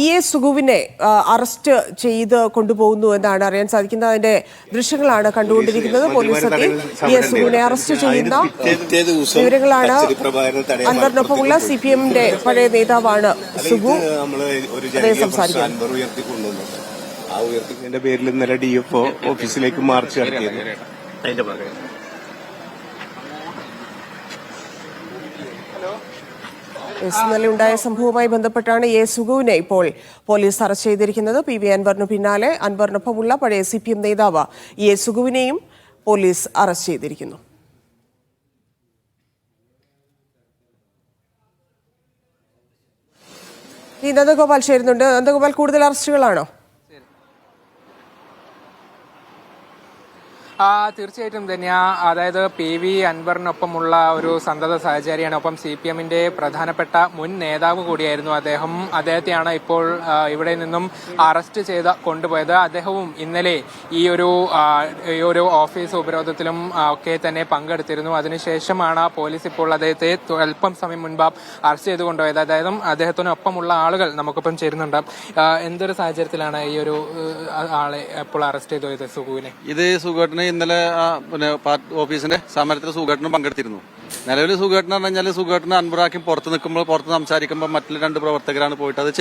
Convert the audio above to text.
EA സുഗുവിനെ arrest ചെയ്ത് കൊണ്ടുപോകുന്നു എന്നാണ് അറിയാൻ സാധിക്കുന്നത്. അതിന്റെ ദൃശ്യങ്ങളാണ് കണ്ടുകൊണ്ടിരിക്കുന്നത്. പോലീസ് എത്തി EA സുഗുവിനെ അറസ്റ്റ് ചെയ്യുന്ന വിവരങ്ങളാണ്. അൻവറിനൊപ്പമുള്ള CPM-ന്റെ പഴയ നേതാവാണ് സുഗു. അദ്ദേഹം സംസാരിക്കുന്നത്. ആ ഉയർത്തിക്കുന്നതിന്റെ പേരിൽ ഇന്നലെ DFO ഓഫീസിലേക്ക് മാർച്ച് നടത്തിയത്. ഇന്നലെ ഉണ്ടായ സംഭവവുമായി ബന്ധപ്പെട്ടാണ് EA സുഗുവിനെ ഇപ്പോൾ പോലീസ് അറസ്റ്റ് ചെയ്തിരിക്കുന്നത്. PV അൻവറിന് പിന്നാലെ അൻവറിനൊപ്പമുള്ള പഴയ CPM നേതാവ് EA സുഗുവിനെയും പോലീസ് അറസ്റ്റ് ചെയ്തിരിക്കുന്നു. നന്ദഗോപാൽ ചേരുന്നുണ്ട്. നന്ദഗോപാൽ, കൂടുതൽ അറസ്റ്റുകളാണോ? തീർച്ചയായിട്ടും തന്നെയാ. അതായത് PV അൻവറിനൊപ്പമുള്ള ഒരു സന്തത സഹചാരിയാണ്. ഒപ്പം CPM-ന്റെ പ്രധാനപ്പെട്ട മുൻ നേതാവ് കൂടിയായിരുന്നു അദ്ദേഹം. അദ്ദേഹത്തെയാണ് ഇപ്പോൾ ഇവിടെ നിന്നും അറസ്റ്റ് ചെയ്ത് കൊണ്ടുപോയത്. അദ്ദേഹവും ഇന്നലെ ഈ ഒരു ഓഫീസ് ഉപരോധത്തിലും ഒക്കെ തന്നെ പങ്കെടുത്തിരുന്നു. അതിനുശേഷമാണ് പോലീസ് ഇപ്പോൾ അദ്ദേഹത്തെ അല്പം സമയം മുൻപ് അറസ്റ്റ് ചെയ്ത് കൊണ്ടുപോയത്. അതായത് അദ്ദേഹത്തിനൊപ്പമുള്ള ആളുകൾ നമുക്കൊപ്പം ചേരുന്നുണ്ട്. എന്തൊരു സാഹചര്യത്തിലാണ് ഈ ഒരു ആളെ ഇപ്പോൾ അറസ്റ്റ് ചെയ്ത് പോയത് സുഗുവിനെ? ഇത് സുഗേട്ടന് ഇന്നലെ ഓഫീസിന്റെ സമരത്തിൽ സുഗേട്ടനും പങ്കെടുത്തിരുന്നു. നിലവിൽ സുഗേട്ടൻ പറഞ്ഞു കഴിഞ്ഞാൽ സുഗേട്ടന് അൻവറാക്കി പുറത്ത് നിൽക്കുമ്പോൾ പുറത്ത് സംസാരിക്കുമ്പോൾ മറ്റുള്ള രണ്ട് പ്രവർത്തകരാണ് പോയിട്ട് അത്